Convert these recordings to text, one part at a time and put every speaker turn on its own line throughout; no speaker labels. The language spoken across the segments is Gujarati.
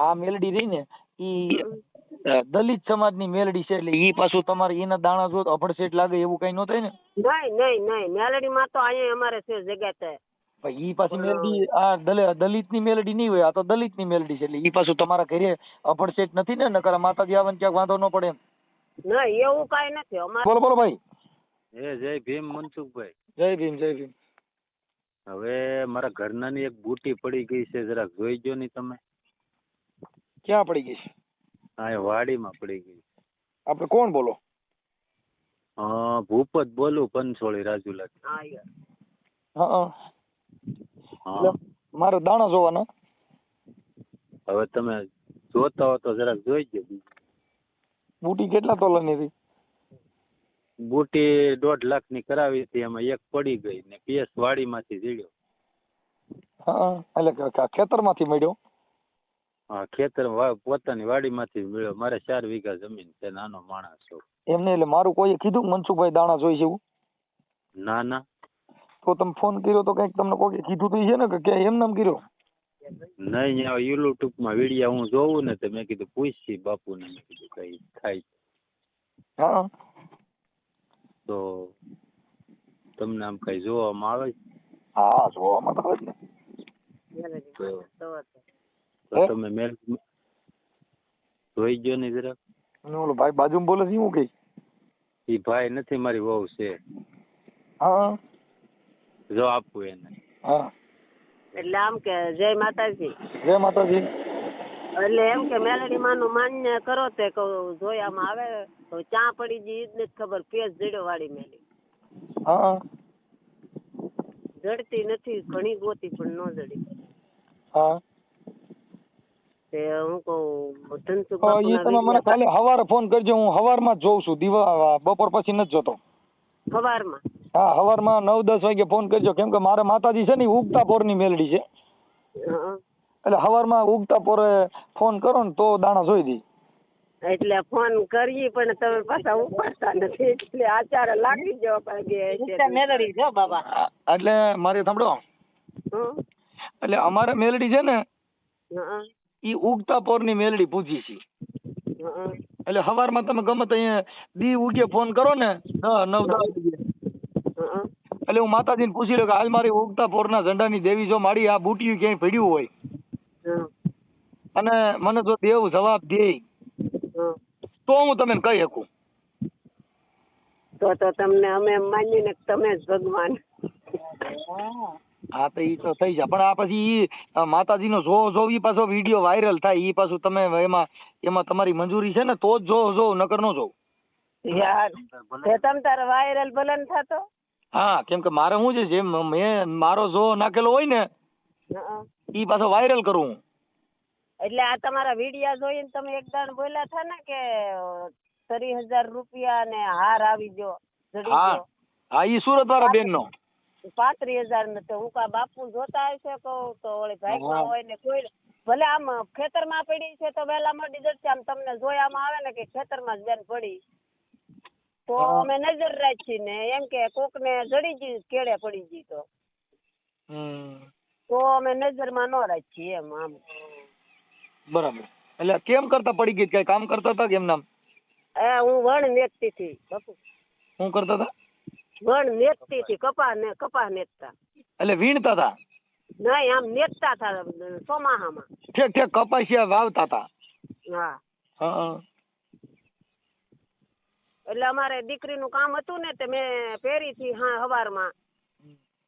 આ મેલડી રહી ને ઈ દલિત સમાજની મેલડી છે, એટલે ઈ પાછું તમારે એના દાણા જો અભડસેટ લાગે એવું કઈ ન થાય ને?
નહીં મેલડી માં તો અહીંયા અમારે છે જગ્યા.
ઈ પાછી મેલડી આ દલિત ની મેલડી નહીં હોય, આ તો દલિત ની મેલડી છે, એટલે ઈ પાછું તમારા ઘરે અભડસેટ નથી ને? નકર માતાજી આવે ને ક્યાંક વાંધો ન પડે એમ?
ના એવું કઈ નથી અમારે.
બોલો બોલો ભાઈ.
જય ભીમ મનસુખભાઈ.
જય ભીમ જય ભીમ.
હવે મારા ઘરનાની એક બુટી પડી ગઈ છે, જરાક જોઈ ગયો ની તમે?
ક્યાં પડી ગઈ છે?
હા, એ વાડીમાં પડી ગઈ.
આપણે કોણ બોલો?
ભૂપત બોલું, પંચોળી રાજુલા.
હા, મારે દાણા જોવાના.
હવે તમે જોતા હો તો જરાક જોઈ ગયો.
બુટી કેટલા તોલાની હતી?
બુટી 1.5 લાખ ની કરાવી હતી, એમાં એક પડી ગઈ ને પીએસ વાડીમાંથી જીડ્યો.
હા, એટલે ખેતરમાંથી મળ્યો?
હા, ખેતર પોતાની વાડીમાંથી મળ્યો. મારે 4 વીઘા જમીન છે, નાનો માણસ છું.
એમને એટલે મારું કોઈએ કીધું મનસુખભાઈ દાણા જોઈ છે એવું?
ના ના.
તો તમે ફોન કર્યો તો કઈક તમને કોઈ કીધું તો છે ને કે એમ નામ કર્યો?
નહીં, યુટ્યુબમાં વિડીયો હું જોઉં ને તો મેં કીધું પૂછશી બાપુને, મેં કીધું કઈ થાય.
હા,
તો તમને આમ કઈ જોવામાં આવે?
હા, જોવામાં તો આવે ને.
તો તમે મેલ જોઈ ગયો ને જરાક?
ઓલો ભાઈ બાજુમાં બોલે છે હું કઈ?
એ ભાઈ નથી, મારી વહુ છે.
હા,
જો આપું એને.
હા,
એટલે આમ કે જય માતાજી.
જય માતાજી.
એટલે એમ કે મેલડી માનું માન્ય કરો તે જોયામાં આવે તો ચા પડી ગઈ ઈ જ નથી ખબર. પેસ જડ્યો વાડી મેલી.
હા,
જડતી નથી, ઘણી ગોતી પણ ન જડી.
હા,
તે હું કહું ધનસુખ
એ તમે મને કાલે સવારે ફોન કરજો, હું સવારમાં જ જોઉં છું, બપોર પછી નથી જોતો.
સવારમાં?
હા, સવારમાં 9-10 વાગે ફોન કરજો, કેમ કે મારે માતાજી છે ને ઉગતા પોરની મેલડી છે, એટલે સવારમાં ઉગતા પોરે ફોન કરો ને તો દાણા જોઈ દી.
એટલે ફોન કરીએ પણ તમે પાછા ઉપાડતા નથી, એટલે આચાર લાગી જવા મેલડી છે બાબા.
એટલે મારે સાંભળો, એટલે અમારે મેલડી છે ને ઈ ઉગતા પોરની મેલડી પૂછી છે, એટલે સવારમાં તમે ગમે તો અહીંયા દી ઉગે ફોન કરો ને 9-10 વાગે, એટલે હું માતાજીને પૂછી લઉં કે હાલ મારી ઉગતા પોરના ઝંડાની દેવી જો મારી આ બુટિયું ક્યાંય પડ્યું હોય અને મને જો દેવ જવાબ દે તો હું તમને કહી શકું.
તો તમને અમે માનીને તમે જ ભગવાન.
હા, તો ઈ તો થઈ જાય, પણ આ પછી ઈ માતાજીનો જો ઈ પાછો વિડીયો વાયરલ થાય, ઈ પાછું તમે એમાં તમારી મંજૂરી છે ને તો જ જો નકર નો જોવ.
યાર તમ તારે વાયરલ ભલે ન થતો.
હા, કેમ કે મારે શું છે, જે મેં મારો જો નાખેલો હોય ને ઈ પાછો વાયરલ કરું.
એટલે આ તમારા વિડીયા જોઈને તમે એક દાડ બોલ્યા હતા ને કે 30,000 રૂપિયા ને હાર આવી ગયો.
હા, હા, ઈ સુરત વાળા બેન નો
35,000 ને તો હું કા બાપુ જોતા હશે કહું તો ઓલી ભાઈ હોય ને કોઈ ભલે આમ ખેતરમાં પડી છે તો વહેલા મોડી જશે, આમ તમને જોયામાં આવે ને કે ખેતરમાં જ બેન પડી તો અમે નજર રાખી ને એમ કે કોક ને જડી ગઈ કેળે પડી ગઈ તો અમે નજરમાં ન રાખીએ એમ. આમ
બરાબર. એટલે કેમ કરતા પડી ગઈ, કઈ કામ કરતા હતા કેમ નામ?
હું વણ નેકતી હતી બાપુ.
શું કરતા હતા?
વણ નેકતી હતી, કપા નેકતા.
એટલે વીણતા હતા?
નહીં, આમ નેકતા હતા ચોમાહામાં.
ઠેક કપાસિયા વાવતા હતા.
હા, એટલે અમારે દીકરીનું કામ હતું ને તે મેં પહેરી થી સવારમાં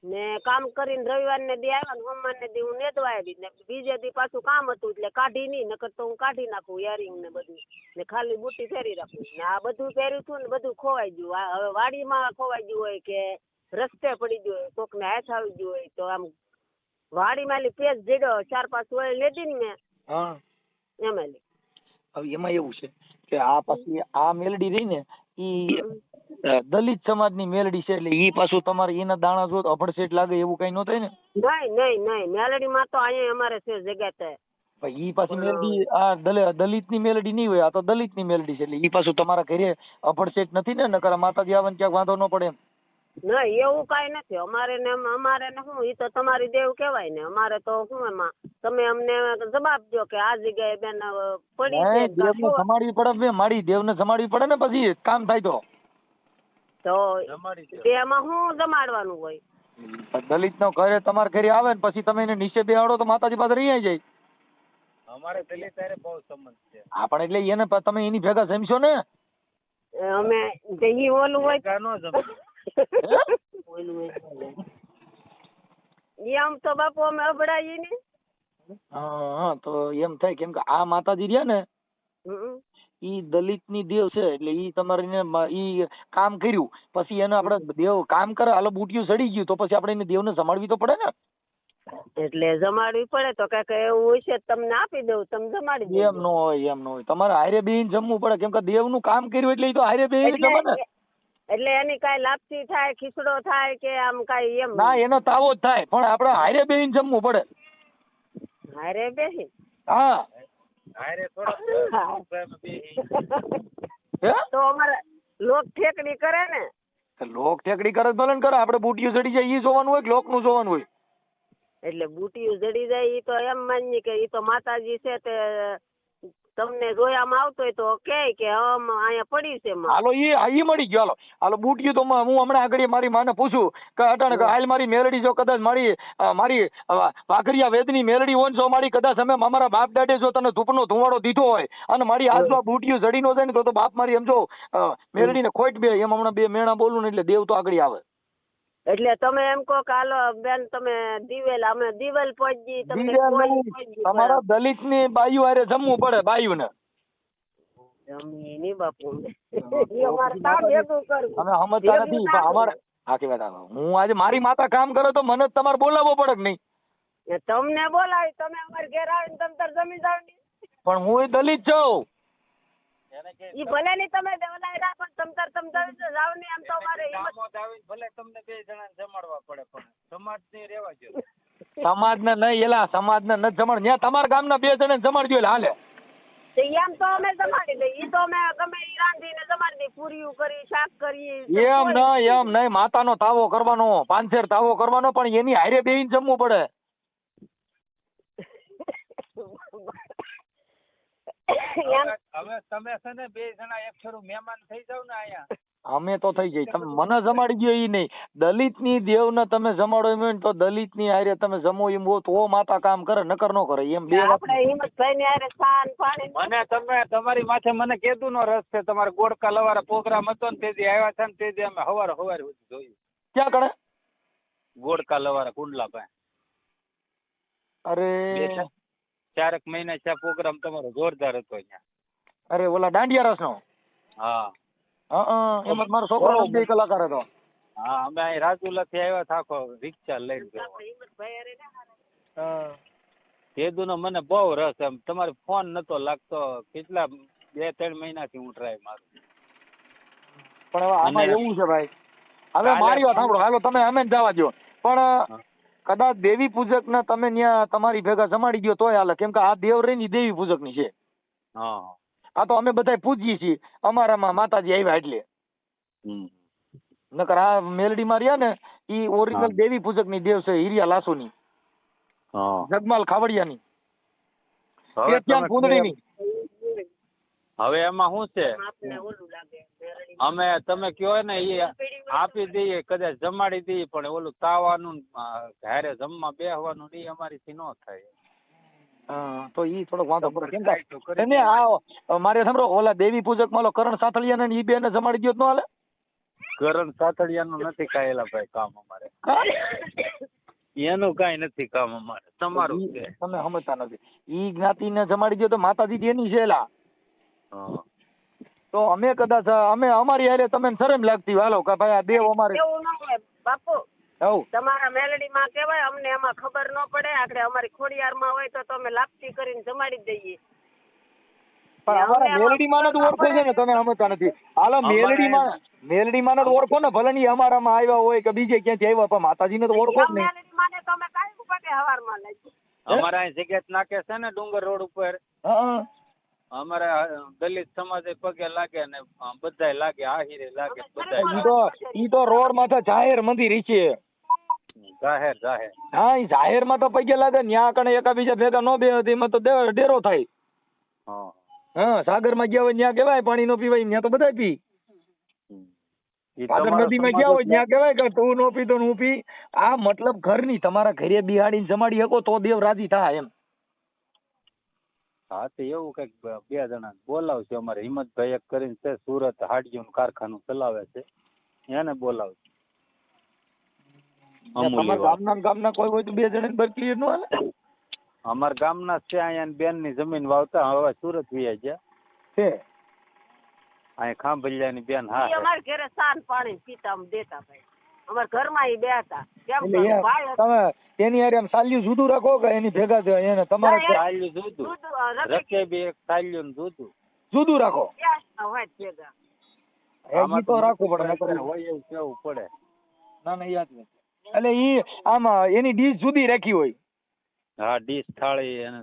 ને કામ કરીને રવિવાર ને દી આવ્યા ને સોમવાર ને દી હું નેદવા આવી ને બીજે દી પાછું કામ હતું એટલે કાઢી નહીં, નકર તો હું કાઢી નાખું યરિંગ ને બધું ને ખાલી બુટ્ટી ફેરી રાખું ને આ બધું પહેર્યું હતું ને બધું ખોવાઈ ગયું. હવે વાડીમાં ખોવાઈ ગયું હોય કે રસ્તે પડી ગયું હોય, કોક ને હાથ આવી ગયું હોય તો આમ વાડીમાં પેજ જડ્યો 4-5 ઓળ લેધી ને મેં એમાં લે.
હવે એમાં એવું છે કે આ પછી આ મેલડી રહી ને ઈ દલિત સમાજની મેલડી છે, એટલે ઈ પાછું તમારે એના દાણા જો અભડસેટ લાગે એવું કઈ ન થાય ને?
નહીં મેલડી માં તો અહીંયા અમારે છે જગ્યા.
ઈ પાછી મેલડી આ દલિત ની મેલડી નહીં હોય, આ તો દલિત ની મેલડી છે, એટલે ઈ પાછું તમારા ઘરે અભડસેટ નથી ને? નકર માતાજી આવે ને ક્યાંક વાંધો ન પડે એમ?
ના એવું કાંઈ નથી અમારે ને શું ઈ તો તમારી દેવ કહેવાય ને અમારે તો શું એમાં તમે અમને જવાબ દો કે આ જગ્યાએ બેન પડી છે
દેવને જમાડવી પડે બે મારી દેવને જમાડવી પડે ને પછી કામ થાય
તો એમાં શું જમાડવાનું હોય
દલિત નો ઘરે તમારા ઘરે આવે ને પછી તમે એને નીચે બેહાડો તો માતાજી પાસે રહી જાય.
અમારે દલિત હારે બહુ સંબંધ છે.
હા પણ એટલે એને તમે એની ભેગા જમશો ને.
અમે ઈ ઓલું હોય
કાનો જમે
આમ તો બાપુ અમે અભડાઈએ ને.
હા તો એમ થાય કેમ કે આ માતાજી રહ્યા ને ઈ દલિત ની દેવ છે એટલે ઈ તમારે ઈ કામ કર્યું પછી એને આપણે દેવ કામ કરે હાલો બુટિયું સડી ગયું તો પછી આપણે એને દેવને જમાડવી તો પડે ને.
એટલે જમાડવી પડે તો કઈક એવું હોય છે તમને આપી દઉં તમે જમાડી દેજો.
એમ નો હોય એમ નો હોય તમારે હારે બેહીને જમવું પડે કેમ કે દેવનું કામ કર્યું એટલે ઈ તો હારે બેહીને જમે ને.
એટલે એની કાંઈ લાપસી થાય ખીચડો થાય કે આમ કાંઈ એમ
ના એનો તાવો જ થાય પણ આપણે હારે બેહીને જમવું પડે.
હારે બેસી
હા
હારે થોડા
તો અમારે લોક ઠેકડી કરે ને.
લોક ઠેકડી કરે ભલે ને કરે આપણે બુટિયું ચડી જાય ઈ જોવાનું હોય કે લોક નું જોવાનું હોય.
એટલે બુટીયું જડી જાય ઈ તો એમ માનીએ કે ઈ તો માતાજી છે તે તમને જોયામાં આવતો હોય તો કે અહીંયા પડી છે માં.
હાલો ઈ મળી ગયો હાલો હાલો બુટિયું તો હું હમણાં આગળ મારી માને પૂછું કે અટાણે કે હાલ મારી મેલડી જો કદાચ મારી વાઘરિયા વેદની મેલડી હોય જો મારી કદાચ અમે અમારા બાપ દાડે જો તને ધૂપનો ધુવાડો દીધો હોય અને મારી હાથમાં બુટિયું જડી નો જાય ને તો બાપ મારી સમજો મેલડીને ખોટ બે એમ હમણાં બે મેણા બોલું ને એટલે દેવ તો આગળ આવે.
એટલે તમે એમ કહો કે હાલો બેન તમે દિવેલ અમે દિવેલ પહોંચી તમને
તમારા દલિત ની બાયુ હારે જમવું પડે બાયુ ને.
જમી ની બાપુ અમારે કામ ભેગું કરવું
અમે સમજતા નથી પણ અમારે સાચી વાત આવે હું આજે મારી માતા કામ કરે તો મને તમારે બોલાવવો પડે કે નહીં.
તમને બોલાવી તમે અમારે ઘેર આવીને તમ તાર જમી જાવ ને.
પણ હું દલિત છું.
ઈ ભલે ની તમે દેવલાઈ રાખો તમ તાર જાવ ને એમ તો અમારે
ભલે તમને બે જણા જમાડવા પડે પણ સમાજ ને રહેવા જો.
સમાજ ને નહીં એલા સમાજ ને નથી જમાડ ત્યાં તમારા ગામના બે જણા જમાડજો એટલે હાલે.
એમ તો અમે જમાડી દઈએ ઈ તો અમે ગમે ઈ રાંધીને જમાડી દઈએ પૂરીયું કરી શાક કરી
એમ નહીં માતાનો તાવો કરવાનો પાંચેર તાવો કરવાનો પણ એની હારે બેહીને જમવું પડે.
હવે તમે છે ને બે જણા એક છોરું મહેમાન થઈ જાવ ને અહીંયા.
અમે તો થઈ જાય તમે મને જમાડી ગયો ઈ નહીં દલિત ની દેવ ને તમે જમાડો એમ તો દલિત ની હારે તમે જમો એમ હો તો માતા કામ કરે નકર નો કરે એમ બે વાત.
મને તમે તમારી માથે મને કીધું નો રસ છે તમારે ગોળકા લવારા પ્રોગ્રામ હતો ને તેથી આવ્યા છે ને તેથી અમે હવારે જોયું.
ક્યાં કરે
ગોળકા લવારા કુંડલા પાસે.
અરે
4 મહિના છે પ્રોગ્રામ તમારો જોરદાર હતો અહીંયા.
અરે ઓલા દાંડિયા રસ નો.
હા
એમાં મારો છોકરો બે કલાકાર હતો.
હા અમે અહીં રાજુલા થી આવ્યા થાકો રિક્ષા લઈને. કેદુ નો મને બહુ રસ એમ તમારે ફોન નતો લાગતો કેટલા 2-3 મહિનાથી હું ટ્રાય મારું.
પણ હવે આમાં એવું છે ભાઈ હવે મારી વાત સાંભળો હાલો તમે અમે જવા દો પણ કદાચ દેવી પૂજક ને તમે ત્યાં તમારી ભેગા જમાડી ગયો તોય હાલે કેમ કે આ દેવ રહી દેવી પૂજક ની છે. આ તો અમે બધા પૂજીએ છીએ અમારામાં માતાજી આવ્યા એટલે નકર આ મેલડી માં રહ્યા ને ઈ ઓરિજિનલ દેવી પૂજક ની દેવ છે હિરિયા લાસુ ની જગમાલ ખાવડિયા ની કુંદડી ની.
હવે એમાં શું છે અમે તમે કયો ને એ આપી દઈએ કદાચ જમાડી દઈએ પણ ઓલું તાવાનું હારે જમવા બેહવાનું એ અમારીથી ન થાય.
તો ઈ થોડોક વાંધો પડે કેમ કે એને આ મારે સાંભળો ઓલા દેવી પૂજક માં કરણ સાથળિયા ને ઈ બે ને જમાડી ગયો તો હાલે.
કરણ સાથળિયા નું નથી કાયેલા ભાઈ કામ અમારે એનું કઈ નથી કામ અમારે તમારું છે
તમે સમજતા નથી. ઈ જ્ઞાતિ ને જમાડી ગયો તો માતાજી એની છે એલા. તો અમે કદાચ અમે અમારી હારે તમને શરમ લાગતી હાલો કે ભાઈ આ દેવ અમારે
એવું ન હોય બાપુ. તમારા મેલડી માં કેવાય અમને એમાં ખબર ન પડે આપણે અમારી ખોડિયાર માં હોય તો તમે લાપસી કરીને જમાડી દઈએ.
પણ અમારા મેલડી માં જ ઓળખો છે ને તમે સમજતા નથી. હાલો મેલડી માં જ ઓળખો ને ભલે ની અમારામાં આવ્યા હોય કે બીજે ક્યાંથી આવ્યા પણ માતાજી ને તો ઓળખો જ નહીં.
મેલડી માં તમે કાઈ ઉપાડે હવાર માં લઈ
અમારા અહીં જગ્યા નાખે છે ને ડુંગર રોડ ઉપર અમારા દલિત સમાજે પગે લાગે ને બધાય લાગે, આહિરે લાગે બધાય.
ઈ તો રોડ માથે જાહેર મંદિર છે.
જાહેર
હા, ઈ જાહેર માં તો પગે લાગે, ન્યા કણે એકાબીજા ભેગા નો બે એમાં તો ડેરો થાય.
હા.
હા, સાગર માં ગયા હોય ત્યાં કેવાય પાણી નો પીવાય, ત્યાં તો બધા પી. સાગર નદી માં ગયા હોય ત્યાં કેવાય કે તું નો પી તો હું પી. આ મતલબ ઘર ની તમારા ઘરે બિહાડીને જમાડી શકો તો દેવ રાજી થાય એમ.
હા, તો એવું કઈક 2 જણા બોલાવશે. અમારે હિંમતભાઈ એક કરીને છે, સુરત હાડીયું કારખાનું ચલાવે છે, એને બોલાવશે.
તમારા ગામના કોઈ હોય તો 2 જણા બર ક્લિયર નો હાલે.
અમારા ગામના છે, અહીંયા બેન ની જમીન વાવતા, હવે સુરત વિયા ગયા
છે.
અહીંયા ખાંભલિયાની બેન. હા,
અમારા ઘરે સાન પાણી પીતા દેતા ભાઈ, અમારા ઘરમાં ઈ બેતા. કેમ
તમે એની હારે આમ સાલ્યું જુદું રાખો કે એની ભેગા છે એને તમારે
સાલ્યું જુદું, રકે બી એક સાલ્યું
જુદું રાખો.
હોય ભેગા
ઈ તો રાખવું પડે,
હોય એવું કેવું પડે.
ના ના યાદ નથી. એટલે ઈ આમ એની ડીશ જુદી રાખી હોય.
હા, ડીશ થાળી અને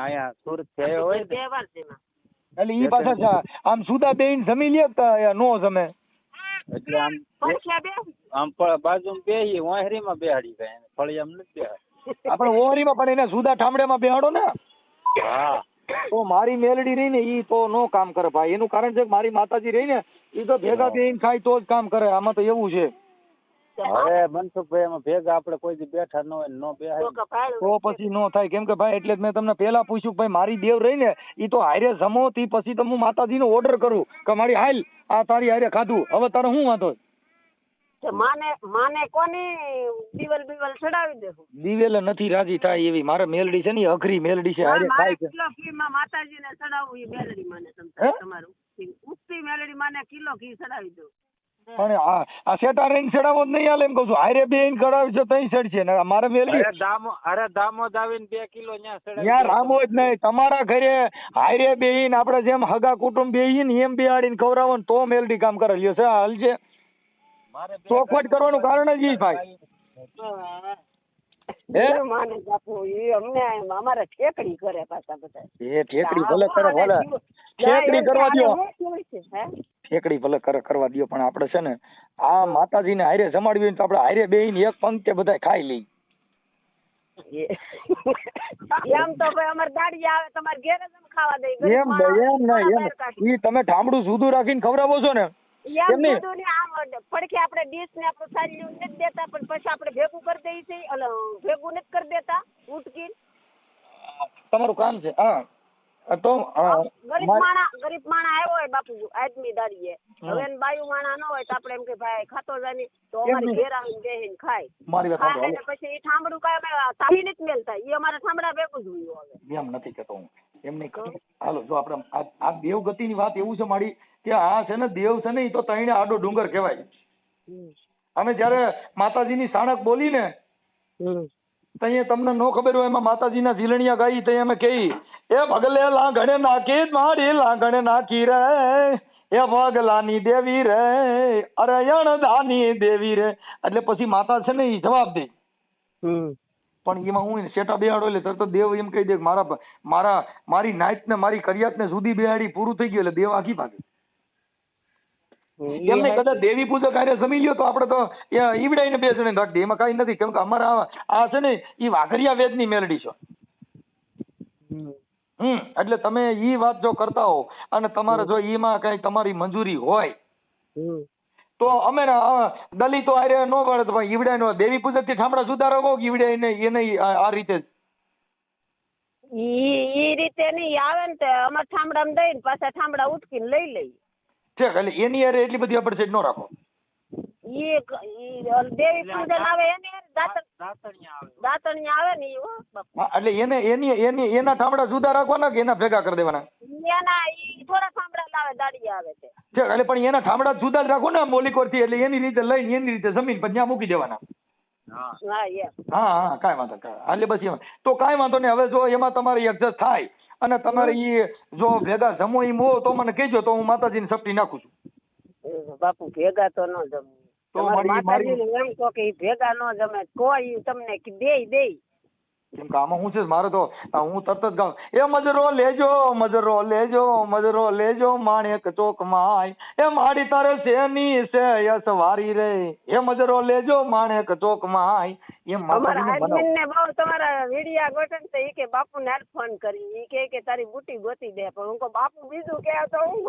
અહીંયા સુરત થી આવ્યો હોય ને,
એટલે ઈ પાછા આમ સુદા બેન જમી લે નો જમે,
એટલે આમ બાજુમાં બેહી ઓહરીમાં બેહાડી જાય, ફળિયામાં નથી બેહાડી.
આપણે ઓહરીમાં પણ એને સુદા ઠામડેમાં બેહાડો ને.
હા,
તો મારી મેલડી રહી ને ઈ તો નો કામ કરે ભાઈ. એનું કારણ છે કે મારી માતાજી રહી ને ઈ તો ભેગા બેહીને ખાય તો જ કામ કરે. આમાં તો એવું છે.
હવે મનસુખભાઈ એમાં ભેગા આપણે કોઈ દી બેઠા ન હોય, નો બેહાય
તો પછી નો થાય. કેમ કે ભાઈ એટલે જ મેં તમને પેલા પૂછ્યું કે ભાઈ મારી દેવ રહી ને ઈ તો હારે જમો તી પછી તો હું માતાજીનો ઓર્ડર કરું કે મારી હાલ આ તારી હારે ખાધું, હવે તારે શું વાંધો?
માને કોની દીવલ ચડાવી દેવું.
દિવેલ નથી રાજી થાય એવી મારે મેલડી છે ને, અઘરી મેલડી છે, હારે ખાય છે.
કિલો ઘી માં માતાજીને ચડાવવું ઈ મેલડી માને તમારું ઉઠતી મેલડી માને કિલો ઘી ચડાવી દઉં.
પણ આ સેટા રેન ચડાવો જ નહીં હાલે એમ કહું છું. હારે બેન કરાવી છે તઈ ચડશે ને મારે મેલડી.
દામોદ આવીને 2 કિલો
ત્યાં રામો જ નહીં. તમારા ઘરે હારે બેહીને આપણે જેમ હગા કુટુંબ બેહીને એમ બેહાડીને ખવડાવો ને તો મેલડી કામ કરે લ્યો છે. હાલ છે ચોખવટ કરવાનું કારણ જ ઈ ભાઈ.
માને બાપુ ઈ અમને અમારે ઠેકડી કરે પાછા બધા.
એ ઠેકડી ભલે કરે, ભલે ઠેકડી કરવા દો, ઠેકડી ભલે કરવા દો, પણ આપણે છે ને આ માતાજીને હારે જમાડવી હોય તો આપણે હારે બેહીને એક પંક્તિ બધા ખાઈ લઈ.
એમ તો ભાઈ અમાર દાડી આવે તમારે ઘેર જ ખાવા દે.
એમ નહીં, ઈ તમે ઠામડું જુદું રાખીને ખવડાવો છો ને
એમ જુદું ને આમ પડખે આપણે ડીશ ને આપણે સારી નથી દેતા, પણ પછી આપણે ભેગું કરી દઈએ છીએ. ભેગું નથી કરી દેતા ઉટકી.
તમારું કામ છે. હા તો
ગરીબ માણા આવ્યો હોય બાપુ આદમી દાડીએ, હવે બાયુ માણા ન હોય તો આપણે એમ કે ભાઈ ખાતો જાય તો અમારી ઘેર આવીને બેહીને ખાય. પછી એ ઠામડું કાંઈ સામી નથી મેલતા, એ અમારા ઠામડા ભેગું જ હોય. હવે
એમ નથી કહેતો હું, એમ નહીં કહું. હાલો જો આપણે આ દેવગતિની વાત એવું છે મારી કે આ છે ને દેવ છે ને એ તો તઈને આડો ડુંગર કહેવાય. અમે જયારે માતાજીની સાણક બોલી ને તઈએ તમને નો ખબર હોય એમાં માતાજીના ઝીલણિયા ગાઈ તઈ અમે કહી એ ભગલે લાગણે નાખી મારી લાગણે નાખી રે એ ભગલાની દેવી રે અરે અણદાની દેવી રે. એટલે પછી માતા છે ને એ જવાબ દે. પણ એમાં હું શેઠા બેહાડો એટલે તરત દેવ એમ કહી દે કે મારી નાઈટ ને મારી કરિયાત ને સુધી બેહાડી પૂરું થઈ ગયું એટલે દેવ આખી ભાગે. એમને કદાચ દેવી પૂજક હારે જમી લ્યો તો આપણે તો ઈવડાઈને 2 જણે રાખી દે, એમાં કઈ નથી. કેમ કે અમારા આ છે ને ઈ વાઘરિયા વેદની મેલડી છો. એટલે તમે ઈ વાત જો કરતા હો અને તમારે જો ઈમાં કઈ તમારી મંજૂરી હોય તો અમે દલિતો હારે નો વળે તો ઈવડાઈ નો દેવી પૂજક થી ઠામડા જુદા રાખો ઈવડાઈને એને આ રીતે
ઈ રીતે નહીં આવે ને તે અમાર ઠામડામાં દઈને પાછા ઠામડા ઉટકીને લઈ લઈ.
ઠીક, એટલે એની હારે એટલી બધી આપણે સેટ નો રાખો.
ઈ દેવી પૂજન આવે એની દાતણિયા આવે ને ઈ
એટલે એના ઠામડા જુદા રાખવાના કે એના ભેગા કરી દેવાના?
એના ઈ થોડા ઠામડા લાવે દાડી આવે છે.
ઠીક, એટલે પણ એના ઠામડા જુદા જ રાખો ને મોલિકોર થી, એટલે એની રીતે લઈને એની રીતે જમીન પર ત્યાં મૂકી દેવાના. હા કાંઈ વાંધો એટલે બસ એમાં તો કાંઈ વાંધો નહીં. હવે જો એમાં તમારે એડજસ્ટ થાય અને તમારે ઈ જો ભેગા જમો એમ હો તો મને કહેજો તો હું માતાજીને સપટી નાખું છું.
બાપુ ભેગા તો ન જમે તો માતાજીને એમ કહો કે ભેગા ન જમે કોઈ તમને દે
કેમ કે આમાં શું છે મારે તો હું તરત જ ગાઉં, એ મજરો લેજો મજરો લેજો મજરો લેજો માણેક ચોક માં, એ માડી તારે શેની છે યસ વારી રે, એ મજરો લેજો માણેક ચોક માં. એમ
અમારા
માતાજીને
હાજમીન
બનાવો.
ને બહુ તમારા વિડિયા ગોઠન તો ઈ કે બાપુ ને ફોન કરી, ઈ કે તારી બુટી ગોતી દે, પણ હું કહું બાપુ બીજું કે તો હું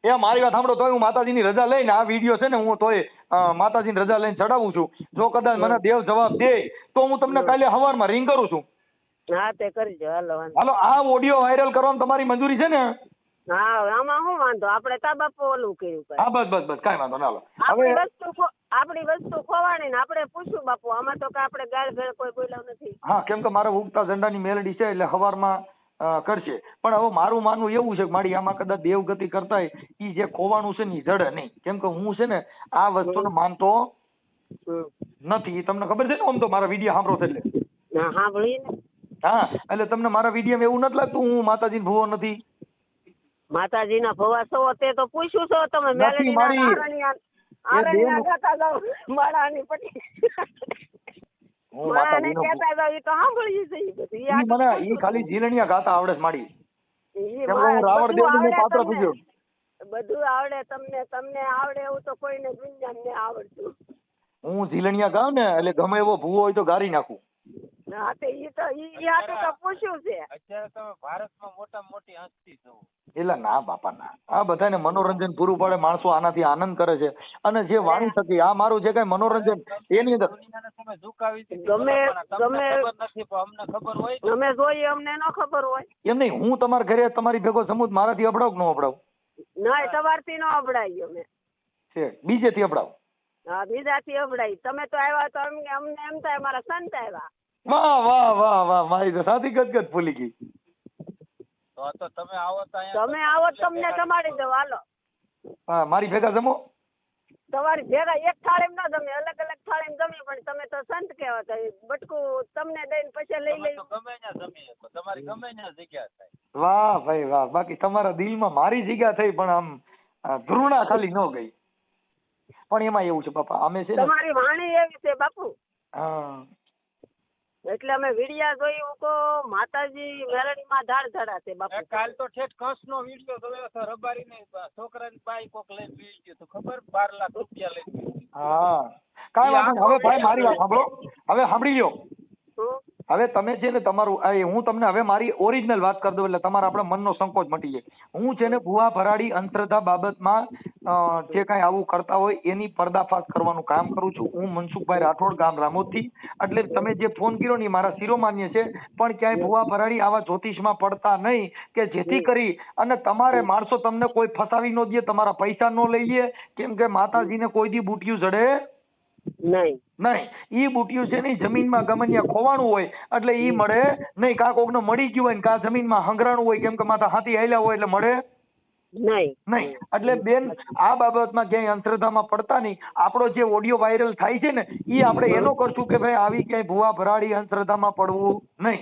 એ મારી વાત સાંભળો, તોય હું માતાજીની રજા લઈને આ વિડીયો છે ને હું તોય માતાજીની રજા લઈને ચડાવું છું. જો કદાચ મને દેવ જવાબ દે તો હું તમને કાલે સવારમાં રિંગ કરું છું.
હા તે કરજો. હાલો વાંધો.
હાલો, આ ઓડિયો વાયરલ કરવામાં તમારી મંજૂરી છે ને?
હા આમાં શું વાંધો, આપણે તા બાપુ ઓલું કર્યું કરે.
હા બસ કાંઈ વાંધો ના.
આપણી વસ્તુ ખોવાણી ને આપણે પૂછ્યું બાપુ, આમાં તો કે આપણે ગાળ ભેળ કોઈ બોલ્યો નથી.
હા, કેમ કે મારે ઉગતા ઝંડાની મેલડી છે એટલે સવારમાં કરશે. પણ હવે મારું માનવું એવું છે કે મારી આમાં કદાચ દેવગતિ કરતાય ઈ જે ખોવાનું છે ને ઈ જડે નહીં. કેમ કે હું છે ને આ વસ્તુને માનતો નથી. તમને ખબર છે ને આમ તો મારા વિડીયો સાંભળો છે એટલે.
હા સાંભળી ને.
હા, એટલે તમને મારા વિડીયોમાં એવું નથી લાગતું હું માતાજીનો ભૂવો નથી?
માતાજીના ભવા છો તે તો પૂછ્યું છો તમે, મેલડી આરણ્યા ગાતા જાવ માળાની પટી માળાને કહેતા જાવ, ઈ તો સાંભળ્યું છે ઈ બધું.
ઈ મને ઈ ખાલી ઝીલણિયા ગાતા આવડે છે માડી. કેમ કે હું રાવણ દેવને પાત્ર પૂજ્યો.
બધું આવડે તમને, તમને આવડે એવું તો કોઈને દુનિયાને આવડતું.
હું ઝીલણિયા ગાઉં ને એટલે ગમે એવો ભૂવો હોય તો ગારી નાખું.
હા તે ઈ તો પૂછ્યું છે.
અત્યારે તમે ભારતમાં મોટામાં મોટી હસ્તી છો.
એટલે ના બાપા ના, આ બધાને મનોરંજન પૂરું પાડે, માણસો આનાથી આનંદ કરે છે. અને જે વાણી થકી આ મારું જે કઈ મનોરંજન એની અંદર
તમે ઝુકાવી
ગમે
નથી પણ અમને ખબર હોય,
અમે જોઈએ અમને ન ખબર હોય.
એમ નહીં, હું તમારા ઘરે તમારી ભેગો સમૂહ મારાથી અપડાવ કે ન અપડાવ?
ના તમારથી ન અભડાઈ અમે
છે બીજેથી અપડાવ.
હા બીજાથી અભડાઈ. તમે તો આવ્યા તો અમને એમ થાય મારા સંત આવ્યા.
વાહ વાહ વાહ વાહ, મારી તો સાથી ગદગદ ફૂલી ગઈ.
તો તમે આવો તો
તમે આવો તમને જમાડી દો. હાલો
હા, મારી ભેગા જમો.
તમારી ભેગા એક થાળીમાં ન જમે, અલગ અલગ થાળીમાં જમી, પણ તમે તો સંત કહેવાતા. બટકું તમને દઈને પછી લઈ લઈ
ગમે ત્યાં જમી શકો, તમારી ગમે ત્યાં જગ્યા થાય.
વાહ ભાઈ વાહ, બાકી તમારા દિલમાં મારી જગ્યા થઈ પણ આમ ધૃણા ખાલી ન ગઈ. પણ એમાં એવું છે બાપા, અમે છે ને
તમારી વાણી એવી છે બાપુ.
હા,
એટલે અમે વિડિયા જોયું કો માતાજી મેલડીમાં ધાડ ધડા છે બાપુ.
કાલ તો ઠેઠ કસનો વિડિયો જોયો તો, રબારીને છોકરાની બાઈ કોક લઈને પી ગયો તો ખબર, 12 લાખ રૂપિયા લઈને પી ગયો.
હા કાંઈ વાંધો નહીં. હવે ભાઈ મારી વાત સાંભળો, હવે સાંભળી લ્યો. હવે તમે છે ને તમારું હું તમને હવે મારી ઓરિજિનલ વાત કરી દઉં એટલે તમારા આપણા મનનો સંકોચ મટી જાય. હું છે ને ભુવા ભરાડી અંધશ્રદ્ધા બાબતમાં જે કાંઈ આવું કરતા હોય એની પર્દાફાશ કરવાનું કામ કરું છું. હું મનસુખભાઈ રાઠોડ, ગામ રામોદથી. એટલે તમે જે ફોન કર્યો ને એ મારા શિરોમાન્ય છે, પણ ક્યાંય ભુવા ભરાડી આવા જ્યોતિષમાં પડતા નહીં કે જેથી કરી અને તમારે માણસો તમને કોઈ ફસાવી ન દે, તમારા પૈસા ન લઈ લે. કેમ કે માતાજીને કોઈ દી બુટિયું જડે
નહીં.
ઈ બુટિયું છે ને જમીનમાં ગમનિયા ખોવાણું હોય એટલે ઈ મળે નહીં. કાં કોકને મળી ગયું હોય ને કાં જમીનમાં હંગરાણું હોય, કેમ કે માથા હાથી હાલ્યા હોય એટલે મળે નહીં. એટલે બેન આ બાબતમાં ક્યાંય અંધશ્રદ્ધામાં પડતા નહીં. આપણો જે ઓડિયો વાયરલ થાય છે ને ઈ આપણે એનો કરશું કે ભાઈ આવી ક્યાંય ભુવા ભરાડી અંધશ્રદ્ધામાં પડવું નહીં.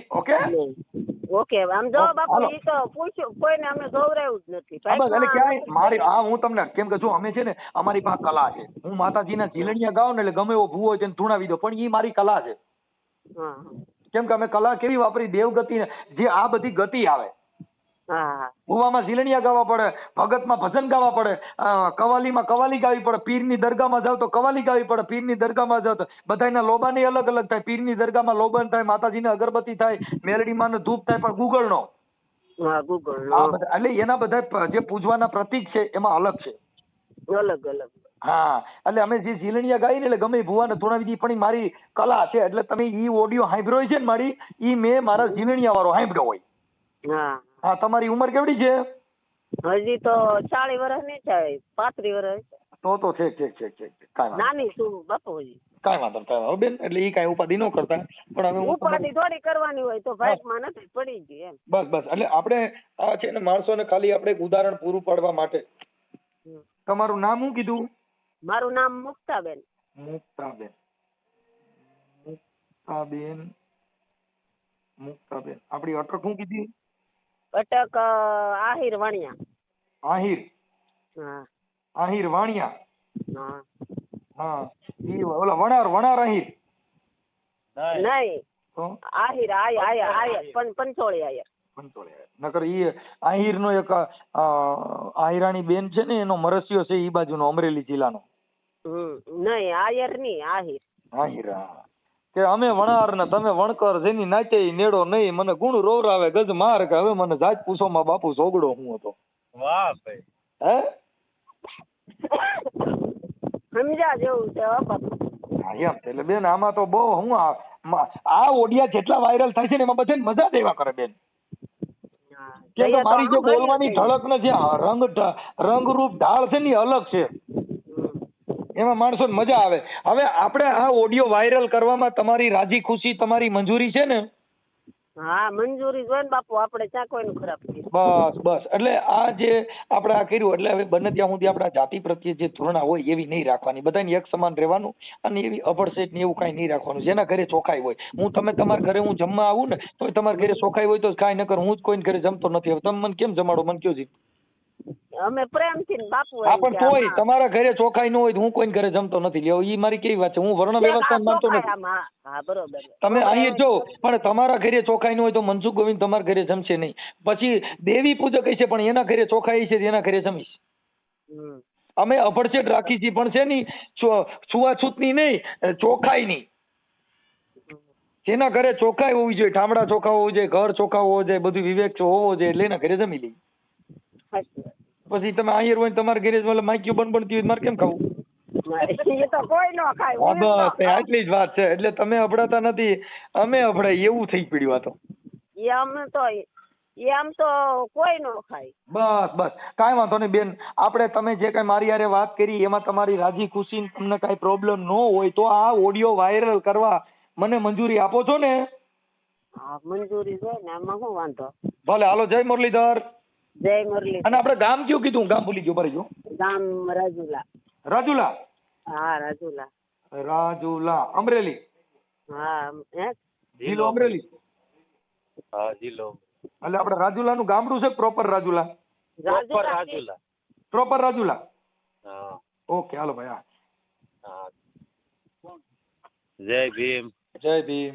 ઓકે
આમ જો બાપુ ઈ તો પૂછ્યું કોઈને, અમે જોવરાયું જ નથી.
એટલે ક્યાંય મારી હું તમને કેમ કે જો અમે છે ને અમારી પાસે કલા છે. હું માતાજીના ઝીલણિયા ગાઉં ને એટલે ગમે એવો ભૂવો છે ને ધૂણાવી દો, પણ ઈ મારી કલા છે. કેમ કે અમે કલા કેવી વાપરી, દેવગતિ જે આ બધી ગતિ આવે. ભુવામાં ઝીલણિયા ગાવા પડે, ભગતમાં ભજન ગાવા પડે, કવાલીમાં કવાલી ગાવી પડે, પીરની દરગાહમાં જાવ તો કવાલી ગાવી પડે, પીરની દરગાહમાં જાવ તો બધાના લોબાની અલગ અલગ થાય. પીરની દરગાહમાં લોબન થાય, માતાજીને અગરબત્તી થાય, મેલડીમાં ધૂપ થાય, પણ ગુગળનો એટલે એના બધા જે પૂજવાના પ્રતીક છે એમાં અલગ છે,
અલગ અલગ.
હા, એટલે અમે જે ઝીલણિયા ગાઈ ને એટલે ગમે ભુવાને ધોણાવી દી, પણ ઈ મારી કલા છે. એટલે તમે ઈ ઓડિયો સાંભળ્યો છે ને મારી, ઈ મેં મારા ઝીલણિયા વાળો સાંભળ્યો હોય. હા, તમારી ઉંમર કેવડી છે?
હજી તો 40 વર્ષ નહીં થાય, 35 વર્ષ.
તો ઠીક.
નાની છું બાપુ હજી.
કાંઈ વાંધો બેન, એટલે ઈ કાંઈ ઉપાધિ ન કરતા. પણ હવે
ઉપાધિ થોડી કરવાની હોય તો ભાગમાં નથી પડી ગઈ એમ.
બસ એટલે આપણે આ છે ને માણસોને ખાલી આપણે એક ઉદાહરણ પૂરું પાડવા માટે. તમારું નામ શું કીધું?
મારું નામ મુક્તાબેન.
આપણી અટક શું કીધી?
અટક આહિર વાણિયા.
આહિર વાણિયા.
હા.
હા, ઈ ઓલા વણાર આહિર.
નહીં
તો
આહિર આયર પંચોળી આયર.
નકર ઈ આહિર નો એક આહિરાણી બેન છે ને એનો મરસિયો છે ઈ બાજુનો અમરેલી જિલ્લાનો.
નહીં આયર ની આહિર.
આહિર કે અમે વણાર ને તમે વણકર જેની નાચે ઈ નેડો નહીં મને ગુણ રોવરાવે ગજ માર કે હવે મને જાત પૂછો માં બાપુ સોગડો હું હતો.
વાહ ભાઈ.
હે
સમજા જેવું છે હો બાપુ.
હા એમ એટલે બેન આમાં તો બહુ હું આ ઓડિયા જેટલા વાયરલ થાય છે ને એમાં બધાને મજા દેવા કરે બેન. કેમ કે મારી જે બોલવાની ઢળક ને જે રંગરૂપ ઢાળ છે ને એ અલગ છે. એમાં માણસો મજા આવે. હવે આપણે આ ઓડિયો વાયરલ કરવામાં તમારી રાજી ખુશી તમારી મંજૂરી છે ને?
હા મંજૂરી જોઈને બાપુ આપણે ક્યાં કોઈનું ખરાબ કર્યું.
બસ એટલે આ જે આપણે આ કર્યું એટલે હવે બને ત્યાં સુધી આપણા જાતિ પ્રત્યે જે ધૃણા હોય એવી નહીં રાખવાની, બધાને એક સમાન રહેવાનું અને એવી અભડસેટ ને એવું કાંઈ નહીં રાખવાનું. જેના ઘરે ચોખાઈ હોય, તમે તમારા ઘરે હું જમવા આવું ને તો તમારા ઘરે ચોખાઈ હોય તો કાંઈ ન કર, હું જ કોઈને ઘરે જમતો નથી. હવે તમે મને કેમ જમાડો મને કયો જી?
અમે પ્રેમથી ને બાપુ.
હા પણ તોય તમારા ઘરે ચોખાઈ ન હોય તો હું કોઈને ઘરે જમતો નથી. લ્યો ઈ મારી કેવી વાત છે? હું વર્ણ વ્યવસ્થા માનતો નથી.
હા બરોબર.
તમે અહીં જો પણ તમારા ઘરે ચોખાઈ ન હોય તો મનસુખ ગોવિંદ તમારા ઘરે જમશે નહીં. પછી દેવી પૂજક છે પણ એના ઘરે ચોખાઈ છે એના ઘરે જમીશ. અમે અભડસેટ રાખી છીએ પણ છે ની છૂઆછૂતની નહીં, ચોખાઈની. જેના ઘરે ચોખાઈ હોવી જોઈએ, ઠામડા ચોખા હોવું જોઈએ, ઘર ચોખા હોવો જોઈએ, બધું વિવેક હોવો જોઈએ એટલે એના ઘરે જમી લઈ. પછી તમે આહિર હોય તમારા ઘરે માઇક્યુ બનતી હોય મારે કેમ ખાવું?
એ તો કોઈ ન ખાય.
બસ આટલી જ વાત છે. એટલે તમે અભડાતા નથી, અમે અભડાય એવું થઈ પડ્યું. આ તો
આમ તો કોઈ ન ખાય.
બસ કાંઈ વાંધો નહીં બેન. આપણે તમે જે કાંઈ મારી હારે વાત કરી એમાં તમારી રાજી ખુશી તમને કાંઈ પ્રોબ્લેમ ન હોય તો આ ઓડિયો વાયરલ કરવા મને મંજૂરી આપો છો ને?
હા મંજૂરી છે ને, આમાં શું વાંધો?
ભલે હાલો. જય મુરલીધર.
જય મુરલી.
અને આપણે ગામ કયું કીધું? ગામ ભૂલી ગયો. ભરી ગયો.
ગામ રાજુલા.
રાજુલા?
હા રાજુલા.
રાજુલા અમરેલી?
હા
જિલ્લો અમરેલી?
હા જિલ્લો.
એટલે આપણે રાજુલા નું ગામડું છે પ્રોપર રાજુલા?
રાજુલા.
પ્રોપર રાજુલા?
હા.
ઓકે હાલો ભાઈ.
હા. જય ભીમ.
જય ભીમ.